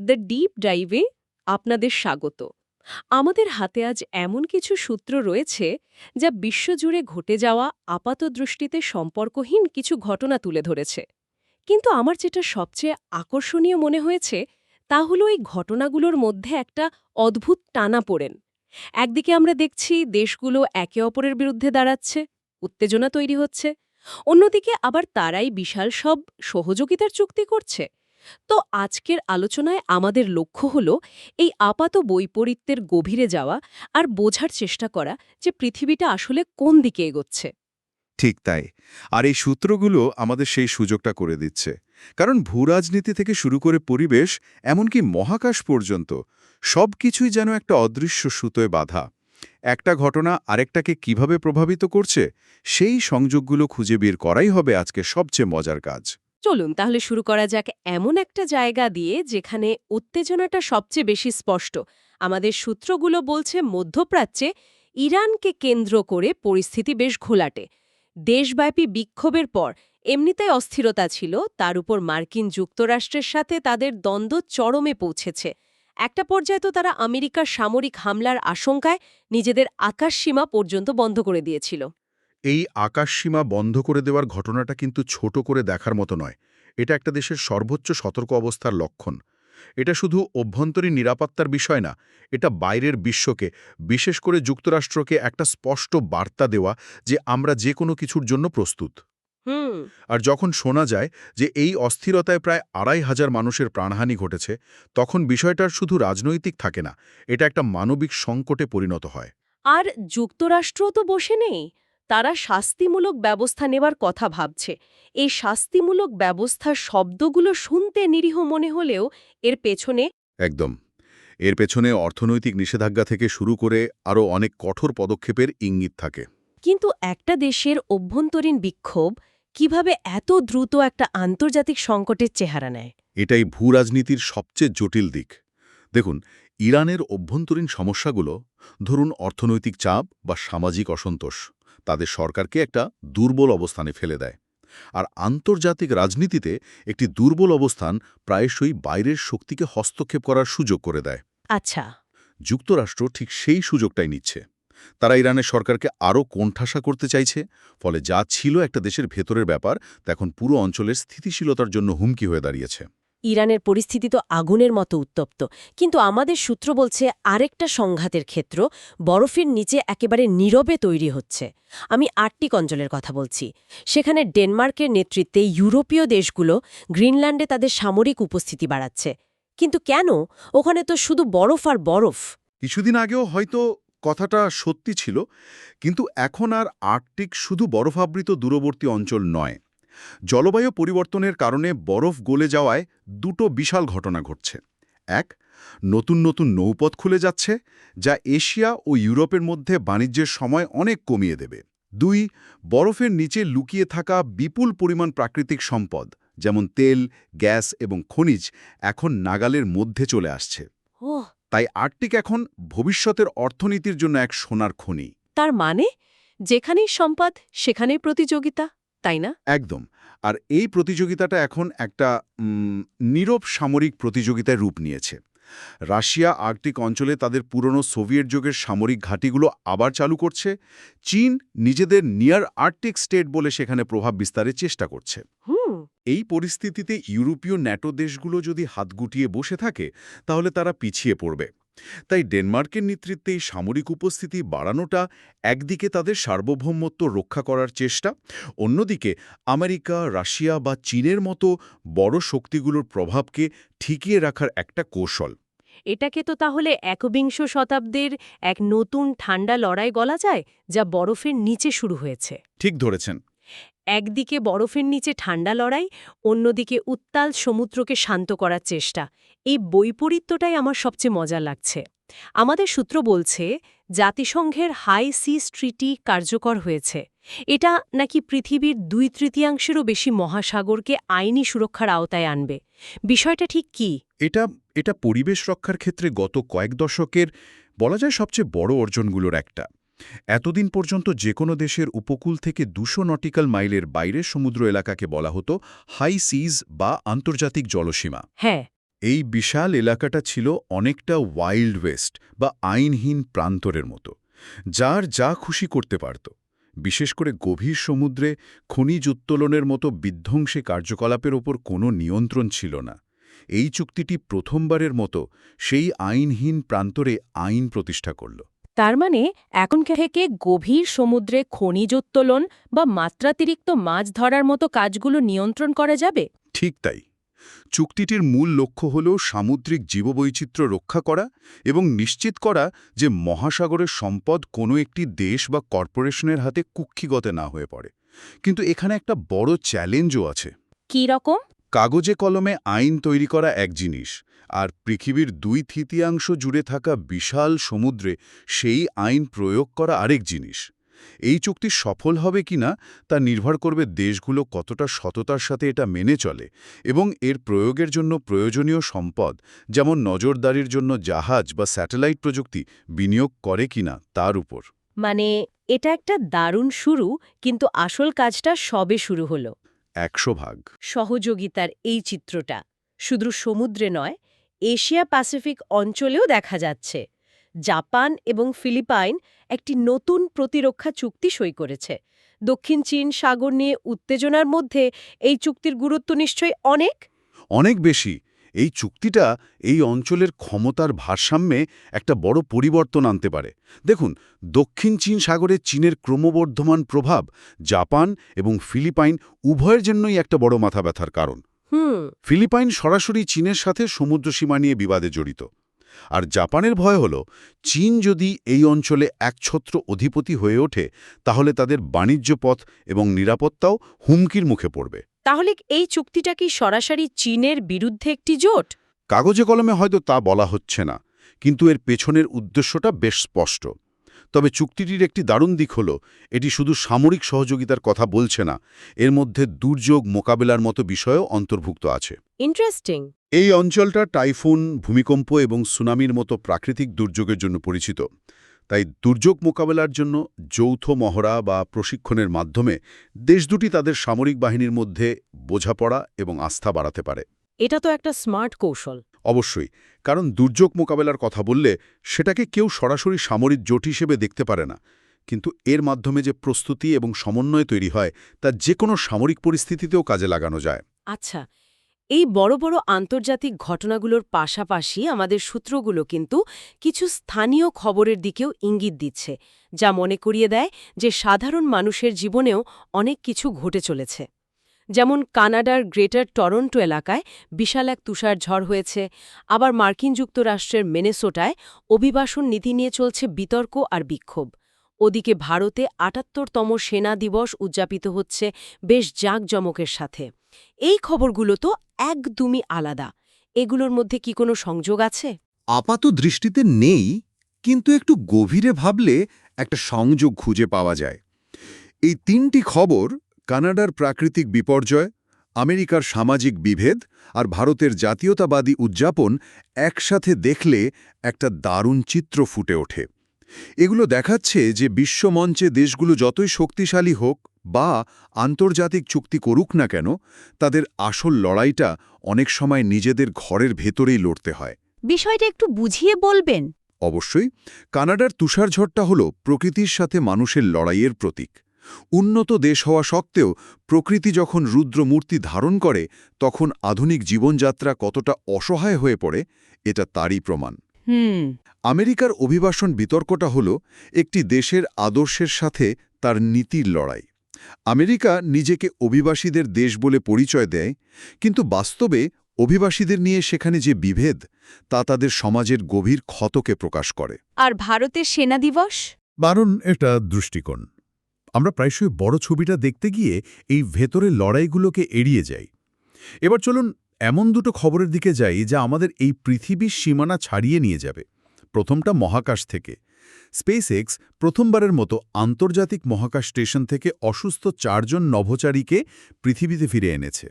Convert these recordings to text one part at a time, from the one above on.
The deep ডাইভে আপনাদের স্বাগত। আমাদের হাতে আজ এমন কিছু সূত্র রয়েছে যা বিশ্বজুড়ে ঘটে যাওয়া আপাতদৃষ্টিতে সম্পর্কহীন কিছু ঘটনা তুলে ধরেছে। কিন্তু আমার যেটা সবচেয়ে আকর্ষণীয় মনে হয়েছে তা হলো এই ঘটনাগুলোর মধ্যে একটা অদ্ভুত টানাপোড়েন। একদিকে আমরা দেখছি দেশগুলো একে অপরের বিরুদ্ধে দাঁড়াচ্ছে, উত্তেজনা তৈরি হচ্ছে, অন্যদিকে আবার তারাই বিশাল সব সহযোগিতার চুক্তি করছে। তো আজকের আলোচনায় আমাদের লক্ষ্য হল এই আপাত বৈপরীত্যের গভীরে যাওয়া আর বোঝার চেষ্টা করা যে পৃথিবীটা আসলে কোন দিকে এগোচ্ছে। ঠিক তাই। আর এই সূত্রগুলো আমাদের সেই সুযোগটা করে দিচ্ছে। কারণ ভূরাজনীতি থেকে শুরু করে পরিবেশ, এমনকি মহাকাশ পর্যন্ত সবকিছুই যেন একটা অদৃশ্য সুতোয় বাঁধা। একটা ঘটনা আরেকটাকে কিভাবে প্রভাবিত করছে, সেই সংযোগগুলো খুঁজে বের করাই হবে আজকে সবচেয়ে মজার কাজ। চলুন তাহলে শুরু করা যাক এমন একটা জায়গা দিয়ে যেখানে উত্তেজনাটা সবচেয়ে বেশি স্পষ্ট। আমাদের সূত্রগুলো বলছে মধ্যপ্রাচ্যে ইরানকে কেন্দ্র করে পরিস্থিতি বেশ ঘোলাটে। দেশব্যাপী বিক্ষোভের পর এমনিতেই অস্থিরতা ছিল, তার উপর মার্কিন যুক্তরাষ্ট্রের সাথে তাদের দ্বন্দ্ব চরমে পৌঁছেছে। একটা পর্যায়ে তো তারা আমেরিকার সামরিক হামলার আশঙ্কায় নিজেদের আকাশসীমা পর্যন্ত বন্ধ করে দিয়েছিল। এই আকাশসীমা বন্ধ করে দেওয়ার ঘটনাটা কিন্তু ছোট করে দেখার মতো নয়। এটা একটা দেশের সর্বোচ্চ সতর্ক অবস্থার লক্ষণ। এটা শুধু অভ্যন্তরীণ নিরাপত্তার বিষয় না, এটা বাইরের বিশ্বকে, বিশেষ করে যুক্তরাষ্ট্রকে একটা স্পষ্ট বার্তা দেওয়া যে আমরা যে কোনো কিছুর জন্য প্রস্তুত। হুম। আর যখন শোনা যায় যে এই অস্থিরতায় প্রায় ২৫০০ মানুষের প্রাণহানি ঘটেছে, তখন বিষয়টার শুধু রাজনৈতিক থাকে না, এটা একটা মানবিক সংকটে পরিণত হয়। আর যুক্তরাষ্ট্রও তো বসে নেই, তারা শাস্তিমূলক ব্যবস্থা নেবার কথা ভাবছে। এই শাস্তিমূলক ব্যবস্থার শব্দগুলো শুনতে নিরীহ মনে হলেও এর পেছনে একদম। এর পেছনে অর্থনৈতিক নিষেধাজ্ঞা থেকে শুরু করে আরও অনেক কঠোর পদক্ষেপের ইঙ্গিত থাকে। কিন্তু একটা দেশের অভ্যন্তরীণ বিক্ষোভ কিভাবে এত দ্রুত একটা আন্তর্জাতিক সংকটের চেহারা নেয়? এটাই ভূরাজনীতির সবচেয়ে জটিল দিক। দেখুন, ইরানের অভ্যন্তরীণ সমস্যাগুলো, ধরুন অর্থনৈতিক চাপ বা সামাজিক অসন্তোষ, তাদের সরকারকে একটা দুর্বল অবস্থানে ফেলে দেয়। আর আন্তর্জাতিক রাজনীতিতে একটি দুর্বল অবস্থান প্রায়শই বাইরের শক্তিকে হস্তক্ষেপ করার সুযোগ করে দেয়। আচ্ছা। যুক্তরাষ্ট্র ঠিক সেই সুযোগটাই নিচ্ছে। তারা ইরানের সরকারকে আরও কোণঠাসা করতে চাইছে, ফলে যা ছিল একটা দেশের ভেতরের ব্যাপার তা এখন পুরো অঞ্চলের স্থিতিশীলতার জন্য হুমকি হয়ে দাঁড়িয়েছে। ইরানের পরিস্থিতি তো আগুনের মতো উত্তপ্ত, কিন্তু আমাদের সূত্র বলছে আরেকটা সংঘাতের ক্ষেত্র বরফের নিচে একেবারে নীরবে তৈরি হচ্ছে। আমি আর্কটিক অঞ্চলের কথা বলছি। সেখানে ডেনমার্কের নেতৃত্বে ইউরোপীয় দেশগুলো গ্রিনল্যান্ডে তাদের সামরিক উপস্থিতি বাড়াচ্ছে। কিন্তু কেন? ওখানে তো শুধু বরফ আর বরফ। কিছুদিন আগেও হয়তো কথাটা সত্যি ছিল, কিন্তু এখন আর আর্কটিক শুধু বরফাবৃত দূরবর্তী অঞ্চল নয়। জলবায়ু পরিবর্তনের কারণে বরফ গলে যাওয়ায় দুটো বিশাল ঘটনা ঘটছে। এক, নতুন নতুন নৌপথ খুলে যাচ্ছে, যা এশিয়া ও ইউরোপের মধ্যে বাণিজ্যের সময় অনেক কমিয়ে দেবে। দুই, বরফের নিচে লুকিয়ে থাকা বিপুল পরিমাণ প্রাকৃতিক সম্পদ, যেমন তেল, গ্যাস এবং খনিজ, এখন নাগালের মধ্যে চলে আসছে। ওহ। তাই আর্কটিক এখন ভবিষ্যতের অর্থনীতির জন্য এক সোনার খনি। তার মানে যেখানেই সম্পদ সেখানেই প্রতিযোগিতা, তাই না? একদম। আর এই প্রতিযোগিতাটা এখন একটা নীরব সামরিক প্রতিযোগিতায় রূপ নিয়েছে। রাশিয়া আর্কটিক অঞ্চলে তাদের পুরনো সোভিয়েট যুগের সামরিক ঘাঁটিগুলো আবার চালু করছে। চীন নিজেদের নিয়ার আর্কটিক স্টেট বলে সেখানে প্রভাব বিস্তারের চেষ্টা করছে। হুম। এই পরিস্থিতিতে ইউরোপীয় ন্যাটো দেশগুলো যদি হাত গুটিয়ে বসে থাকে, তাহলে তারা পিছিয়ে পড়বে। তাই ডেনমার্কের নেতৃত্বে এই সামরিক উপস্থিতি বাড়ানোটা একদিকে তাদের সার্বভৌমত্ব রক্ষা করার চেষ্টা, অন্যদিকে আমেরিকা, রাশিয়া বা চীনের মতো বড় শক্তিগুলোর প্রভাবকে ঠেকিয়ে রাখার একটা কৌশল। এটাকে তো তাহলে একবিংশ শতাব্দীর এক নতুন ঠান্ডা লড়াই বলা যায়, যা বরফের নিচে শুরু হয়েছে। ঠিক ধরেছেন। একদিকে বরফের নিচে ঠান্ডা লড়াই, অন্যদিকে উত্তাল সমুদ্রকে শান্ত করার চেষ্টা। এই বৈপরীত্যটাই আমার সবচেয়ে মজা লাগছে। আমাদের সূত্র বলছে জাতিসংঘের হাই সিস ট্রিটি কার্যকর হয়েছে। এটা নাকি পৃথিবীর ২/৩ বেশি মহাসাগরকে আইনি সুরক্ষার আওতায় আনবে। বিষয়টা ঠিক কি? এটা এটা পরিবেশ রক্ষার ক্ষেত্রে গত কয়েক দশকের বলা যায় সবচেয়ে বড় অর্জনগুলোর একটা। এতদিন পর্যন্ত যে কোনো দেশের উপকূল থেকে ২০০ নটিক্যাল মাইলের বাইরের সমুদ্র এলাকাকে বলা হতো হাই সিজ বা আন্তর্জাতিক জলসীমা। হ্যাঁ। এই বিশাল এলাকাটা ছিল অনেকটা ওয়াইল্ড ওয়েস্ট বা আইনহীন প্রান্তরের মতো, যার যা খুশি করতে পারত। বিশেষ করে গভীর সমুদ্রে খনিজ উত্তোলনের মতো বিধ্বংসী কার্যকলাপের ওপর কোনো নিয়ন্ত্রণ ছিল না। এই চুক্তিটি প্রথমবারের মতো সেই আইনহীন প্রান্তরে আইন প্রতিষ্ঠা করল। তার মানে এখন থেকে গভীর সমুদ্রে খনিজ উত্তোলন বা মাত্রাতিরিক্ত মাছ ধরার মতো কাজগুলো নিয়ন্ত্রণ করা যাবে? ঠিক তাই। চুক্তিটির মূল লক্ষ্য হল সামুদ্রিক জীববৈচিত্র্য রক্ষা করা এবং নিশ্চিত করা যে মহাসাগরের সম্পদ কোনো একটি দেশ বা কর্পোরেশনের হাতে কুক্ষিগত না হয়ে পড়ে। কিন্তু এখানে একটা বড় চ্যালেঞ্জও আছে। কী রকম? কাগজে কলমে আইন তৈরি করা এক জিনিস, আর পৃথিবীর 2/3 জুড়ে থাকা বিশাল সমুদ্রে সেই আইন প্রয়োগ করা আরেক জিনিস। এই চুক্তি সফল হবে কিনা তা নির্ভর করবে দেশগুলো কতটা সততার সাথে এটা মেনে চলে এবং এর প্রয়োগের জন্য প্রয়োজনীয় সম্পদ, যেমন নজরদারির জন্য জাহাজ বা স্যাটেলাইট প্রযুক্তি বিনিয়োগ করে কিনা তার উপর। মানে এটা একটা দারুণ শুরু, কিন্তু আসল কাজটা সবে শুরু হলো। 100 ভাগ। সহযোগিতার এই চিত্রটা শুধু সমুদ্রে নয়, এশিয়া প্যাসিফিক অঞ্চলেও দেখা যাচ্ছে। জাপান এবং ফিলিপাইন একটি নতুন প্রতিরক্ষা চুক্তি সই করেছে। দক্ষিণ চীন সাগর নিয়ে উত্তেজনার মধ্যে এই চুক্তির গুরুত্ব নিশ্চয়ই অনেক। অনেক বেশি। এই চুক্তিটা এই অঞ্চলের ক্ষমতার ভারসাম্যে একটা বড় পরিবর্তন আনতে পারে। দেখুন, দক্ষিণ চীন সাগরে চীনের ক্রমবর্ধমান প্রভাব জাপান এবং ফিলিপাইন উভয়ের জন্যই একটা বড় মাথা ব্যথার কারণ। ফিলিপাইন সরাসরি চীনের সাথে সমুদ্রসীমা নিয়ে বিবাদে জড়িত। আর জাপানের ভয় হল চীন যদি এই অঞ্চলে একছত্র অধিপতি হয়ে ওঠে, তাহলে তাদের বাণিজ্য পথ এবং নিরাপত্তাও হুমকির মুখে পড়বে। তাহলে এই চুক্তিটা কি সরাসরি চীনের বিরুদ্ধে একটি জোট? কাগজে কলমে হয়তো তা বলা হচ্ছে না, কিন্তু এর পেছনের উদ্দেশ্যটা বেশ স্পষ্ট। তবে চুক্তিটির একটি দারুণ দিক হল এটি শুধু সামরিক সহযোগিতার কথা বলছে না, এর মধ্যে দুর্যোগ মোকাবেলার মতো বিষয়ও অন্তর্ভুক্ত আছে। ইন্টারেস্টিং। এই অঞ্চলটা টাইফুন, ভূমিকম্প এবং সুনামির মতো প্রাকৃতিক দুর্যোগের জন্য পরিচিত। তাই দুর্যোগ মোকাবেলার জন্য যৌথ মহড়া বা প্রশিক্ষণের মাধ্যমে দেশ দুটি তাদের সামরিক বাহিনীর মধ্যে বোঝাপড়া এবং আস্থা বাড়াতে পারে। এটা তো একটা স্মার্ট কৌশল। অবশ্যই, কারণ দুর্যোগ মোকাবেলার কথা বললে সেটাকে কেউ সরাসরি সামরিক জোট হিসেবে দেখতে পারে না, কিন্তু এর মাধ্যমে যে প্রস্তুতি এবং সমন্বয় তৈরি হয় তা যে কোনো সামরিক পরিস্থিতিতেও কাজে লাগানো যায়। আচ্ছা, এই বড় বড় আন্তর্জাতিক ঘটনাগুলোর পাশাপাশি আমাদের সূত্রগুলো কিন্তু কিছু স্থানীয় খবরের দিকেও ইঙ্গিত দিচ্ছে, যা মনে করিয়ে দেয় যে সাধারণ মানুষের জীবনেও অনেক কিছু ঘটে চলেছে। যেমন কানাডার গ্রেটার টরন্টো এলাকায় বিশাল এক তুষার ঝড় হয়েছে, আবার মার্কিন যুক্তরাষ্ট্রের মিনেসোটায় অভিবাসন নীতি নিয়ে চলছে বিতর্ক আর বিক্ষোভ। ওদিকে ভারতে ৭৮তম সেনা দিবস উদযাপিত হচ্ছে বেশ জাঁকজমকের সাথে। এই খবরগুলো তো একদমই আলাদা। এগুলোর মধ্যে কি কোনো সংযোগ আছে? আপাত দৃষ্টিতে নেই, কিন্তু একটু গভীরে ভাবলে একটা সংযোগ খুঁজে পাওয়া যায়। এই তিনটি খবর, কানাডার প্রাকৃতিক বিপর্যয়, আমেরিকার সামাজিক বিভেদ আর ভারতের জাতীয়তাবাদী উদযাপন একসাথে দেখলে একটা দারুণ চিত্র ফুটে ওঠে। এগুলো দেখাচ্ছে যে বিশ্বমঞ্চে দেশগুলো যতই শক্তিশালী হোক বা আন্তর্জাতিক চুক্তি করুক না কেন, তাদের আসল লড়াইটা অনেক সময় নিজেদের ঘরের ভেতরেই লড়তে হয়। বিষয়টা একটু বুঝিয়ে বলবেন? অবশ্যই, কানাডার তুষারঝড়টা হল প্রকৃতির সাথে মানুষের লড়াইয়ের প্রতীক। উন্নত দেশ হওয়া সত্ত্বেও প্রকৃতি যখন রুদ্রমূর্তি ধারণ করে, তখন আধুনিক জীবনযাত্রা কতটা অসহায় হয়ে পড়ে, এটা তারই প্রমাণ। আমেরিকার অভিবাসন বিতর্কটা হল একটি দেশের আদর্শের সাথে তার নীতির লড়াই। আমেরিকা নিজেকে অভিবাসীদের দেশ বলে পরিচয় দেয়, কিন্তু বাস্তবে অভিবাসীদের নিয়ে সেখানে যে বিভেদ, তা তাদের সমাজের গভীর ক্ষতকে প্রকাশ করে। আর ভারতের সেনা দিবস? দারুণ একটা দৃষ্টিকোণ। আমরা প্রায়শই বড় ছবিটা দেখতে গিয়ে এই ভেতরের লড়াইগুলোকে এড়িয়ে যাই। এবার চলুন এমন দুটো খবরের দিকে যাই যা আমাদের এই পৃথিবীর সীমানা ছাড়িয়ে নিয়ে যাবে। প্রথমটা মহাকাশ থেকে। স্পেসএক্স প্রথমবারের মতো আন্তর্জাতিক মহাকাশ স্টেশন থেকে অসুস্থ 4 জন নভোচারীকে পৃথিবীতে ফিরে এনেছে।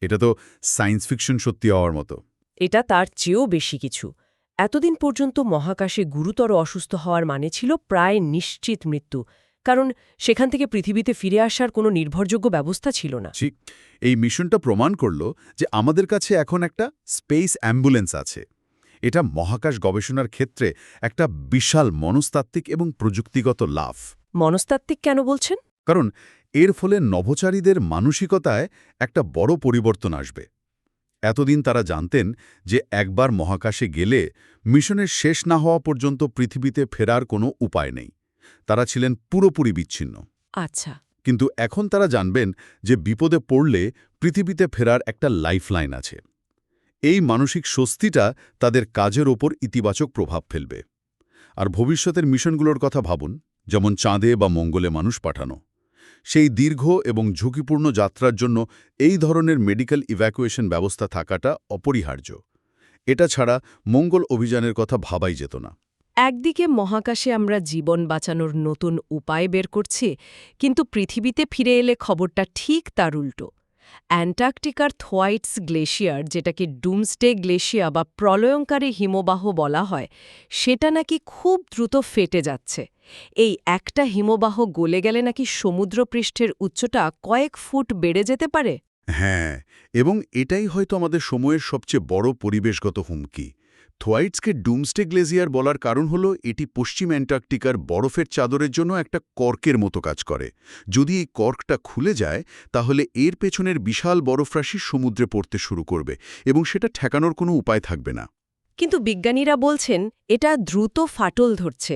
এটা তো সায়েন্স ফিকশন সত্যি হওয়ার মতো। এটা তার চেয়েও বেশি কিছু। এতদিন পর্যন্ত মহাকাশে গুরুতর অসুস্থ হওয়ার মানে ছিল প্রায় নিশ্চিত মৃত্যু, কারণ সেখান থেকে পৃথিবীতে ফিরে আসার কোনো নির্ভরযোগ্য ব্যবস্থা ছিল না। ঠিক এই মিশনটা প্রমাণ করল যে আমাদের কাছে এখন একটা স্পেস অ্যাম্বুলেন্স আছে। এটা মহাকাশ গবেষণার ক্ষেত্রে একটা বিশাল মনস্তাত্ত্বিক এবং প্রযুক্তিগত লাভ। মনস্তাত্ত্বিক কেন বলছেন? কারণ এর ফলে নভোচারীদের মানসিকতায় একটা বড় পরিবর্তন আসবে। এতদিন তারা জানতেন যে একবার মহাকাশে গেলে মিশনের শেষ না হওয়া পর্যন্ত পৃথিবীতে ফেরার কোনো উপায় নেই। তারা ছিলেন পুরোপুরি বিচ্ছিন্ন। আচ্ছা। কিন্তু এখন তারা জানবেন যে বিপদে পড়লে পৃথিবীতে ফেরার একটা লাইফলাইন আছে। এই মানসিক স্বস্তিটা তাদের কাজের ওপর ইতিবাচক প্রভাব ফেলবে। আর ভবিষ্যতের মিশনগুলোর কথা ভাবুন, যেমন চাঁদে বা মঙ্গলে মানুষ পাঠানো। সেই দীর্ঘ এবং ঝুঁকিপূর্ণ যাত্রার জন্য এই ধরনের মেডিকেল ইভ্যাকুয়েশন ব্যবস্থা থাকাটা অপরিহার্য। এটা ছাড়া মঙ্গল অভিযানের কথা ভাবাই যেত না। একদিকে মহাকাশে আমরা জীবন বাঁচানোর নতুন উপায় বের করছি, কিন্তু পৃথিবীতে ফিরে এলে খবরটা ঠিক তার উল্টো। অ্যান্টার্কটিকার থোয়াইটস গ্লেশিয়ার, যেটাকে ডুমসডে গ্লেশিয়া বা প্রলয়ঙ্কারী হিমবাহ বলা হয়, সেটা নাকি খুব দ্রুত ফেটে যাচ্ছে। এই একটা হিমবাহ গলে গেলে নাকি সমুদ্রপৃষ্ঠের উচ্চতা কয়েক ফুট বেড়ে যেতে পারে। হ্যাঁ, এবং এটাই হয়তো আমাদের সময়ের সবচেয়ে বড় পরিবেশগত হুমকি। থোয়াইটসকে ডুমসডে গ্লেজিয়ার বলার কারণ হলো এটি পশ্চিম অ্যান্টার্কটিকার বরফের চাদরের জন্য একটা কর্কের মতো কাজ করে। যদি এই কর্কটা খুলে যায়, তাহলে এর পেছনের বিশাল বরফরাশি সমুদ্রে পড়তে শুরু করবে এবং সেটা ঠেকানোর কোনো উপায় থাকবে না। কিন্তু বিজ্ঞানীরা বলছেন এটা দ্রুত ফাটল ধরছে।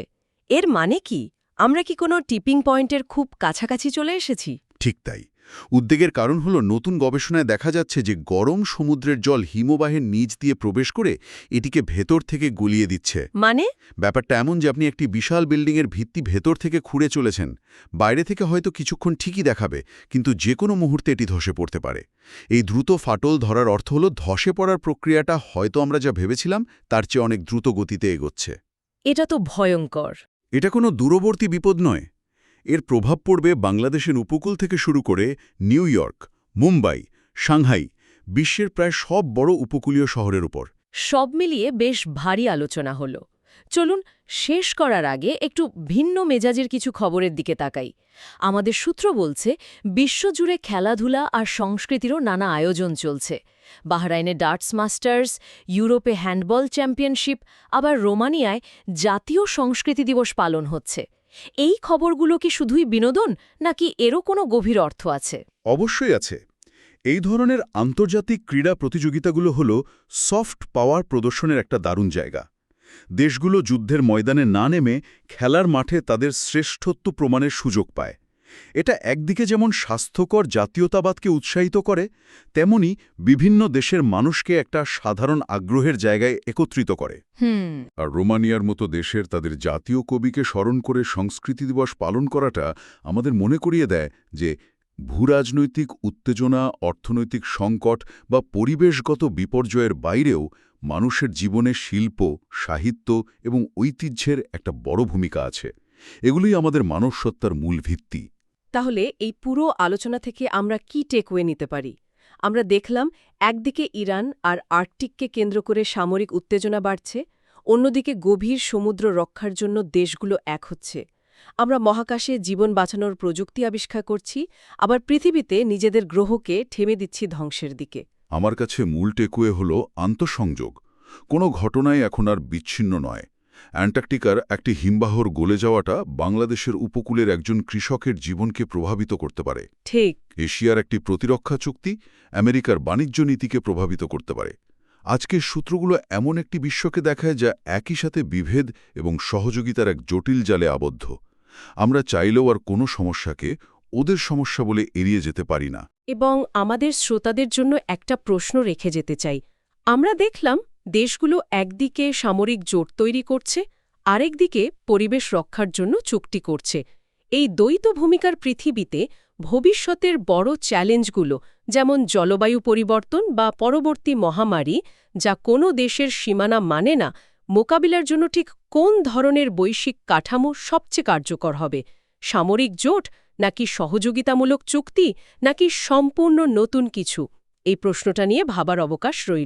এর মানে কি? আমরা কি কোনো টিপিং পয়েন্টের খুব কাছাকাছি চলে এসেছি? ঠিক তাই। উদ্বেগের কারণ হলো নতুন গবেষণায় দেখা যাচ্ছে যে গরম সমুদ্রের জল হিমবাহের নিচ দিয়ে প্রবেশ করে এটিকে ভেতর থেকে গলিয়ে দিচ্ছে। মানে? ব্যাপারটা এমন যে আপনি একটি বিশাল বিল্ডিংয়ের ভিত্তি ভেতর থেকে খুঁড়ে চলেছেন। বাইরে থেকে হয়তো কিছুক্ষণ ঠিকই দেখাবে, কিন্তু যে কোনো মুহূর্তে এটি ধসে পড়তে পারে। এই দ্রুত ফাটল ধরার অর্থ হলো ধসে পড়ার প্রক্রিয়াটা হয়তো আমরা যা ভেবেছিলাম তার চেয়ে অনেক দ্রুত গতিতে এগোচ্ছে। এটা তো ভয়ঙ্কর। এটা কোনো দূরবর্তী বিপদ নয়। এর প্রভাব পড়বে বাংলাদেশের উপকূল থেকে শুরু করে নিউ ইয়র্ক, মুম্বাই, সাংহাই, বিশ্বের প্রায় সব বড় উপকূলীয় শহরের উপর। সব মিলিয়ে বেশ ভারী আলোচনা হলো। চলুন শেষ করার আগে একটু ভিন্ন মেজাজের কিছু খবরের দিকে তাকাই। আমাদের সূত্র বলছে বিশ্বজুড়ে খেলাধুলা আর সংস্কৃতিরও নানা আয়োজন চলছে। বাহরাইনে ডার্টস মাস্টার্স, ইউরোপে হ্যান্ডবল চ্যাম্পিয়নশিপ, আবার রোমানিয়ায় জাতীয় সংস্কৃতি দিবস পালন হচ্ছে। এই খবরগুলো কি শুধুই বিনোদন, নাকি এরও কোনো গভীর অর্থ আছে? অবশ্যই আছে। এই ধরনের আন্তর্জাতিক ক্রীড়া প্রতিযোগিতাগুলো হল সফট পাওয়ার প্রদর্শনের একটা দারুণ জায়গা। দেশগুলো যুদ্ধের ময়দানে না নেমে খেলার মাঠে তাদের শ্রেষ্ঠত্ব প্রমাণের সুযোগ পায়। এটা একদিকে যেমন স্বাস্থ্যকর জাতীয়তাবাদকে উৎসাহিত করে, তেমনি বিভিন্ন দেশের মানুষকে একটা সাধারণ আগ্রহের জায়গায় একত্রিত করে। আর রোমানিয়ার মতো দেশের তাদের জাতীয় কবিকে স্মরণ করে সংস্কৃতি দিবস পালন করাটা আমাদের মনে করিয়ে দেয় যে ভূরাজনৈতিক উত্তেজনা, অর্থনৈতিক সংকট বা পরিবেশগত বিপর্যয়ের বাইরেও মানুষের জীবনে শিল্প, সাহিত্য এবং ঐতিহ্যের একটা বড় ভূমিকা আছে। এগুলোই আমাদের মানবসত্তার মূল ভিত্তি। তাহলে এই পুরো আলোচনা থেকে আমরা কি টেকওয়ে নিতে পারি? আমরা দেখলাম একদিকে ইরান আর আর্কটিককে কেন্দ্র করে সামরিক উত্তেজনা বাড়ছে, অন্যদিকে গভীর সমুদ্র রক্ষার জন্য দেশগুলো এক হচ্ছে। আমরা মহাকাশে জীবন বাঁচানোর প্রযুক্তি আবিষ্কার করছি, আবার পৃথিবীতে নিজেদের গ্রহকে ঠেলে দিচ্ছি ধ্বংসের দিকে। আমার কাছে মূল টেকওয়ে হল আন্তঃসংযোগ। কোনো ঘটনাই এখন আর বিচ্ছিন্ন নয়। অ্যান্টার্কটিকার একটি হিমবাহর গলে যাওয়াটা বাংলাদেশের উপকূলের একজন কৃষকের জীবনকে প্রভাবিত করতে পারে। ঠিক। এশিয়ার একটি প্রতিরক্ষা চুক্তি আমেরিকার বাণিজ্য নীতিকে প্রভাবিত করতে পারে। আজকের সূত্রগুলো এমন একটি বিশ্বকে দেখায় যা একই সাথে বিভেদ এবং সহযোগিতার এক জটিল জালে আবদ্ধ। আমরা চাইলেও আর কোনো সমস্যাকে ওদের সমস্যা বলে এড়িয়ে যেতে পারি না। এবং আমাদের শ্রোতাদের জন্য একটা প্রশ্ন রেখে যেতে চাই। আমরা দেখলাম দেশগুলো একদিকে সামরিক জোট তৈরি করছে, আরেকদিকে পরিবেশ রক্ষার জন্য চুক্তি করছে। এই দ্বৈত ভূমিকার পৃথিবীতে ভবিষ্যতের বড় চ্যালেঞ্জগুলো, যেমন জলবায়ু পরিবর্তন বা পরবর্তী মহামারী, যা কোনো দেশের সীমানা মানে না, মোকাবিলার জন্য ঠিক কোন ধরনের বৈশ্বিক কাঠামো সবচেয়ে কার্যকর হবে? সামরিক জোট, নাকি সহযোগিতামূলক চুক্তি, নাকি সম্পূর্ণ নতুন কিছু? এই প্রশ্নটা নিয়ে ভাবার অবকাশ রইল।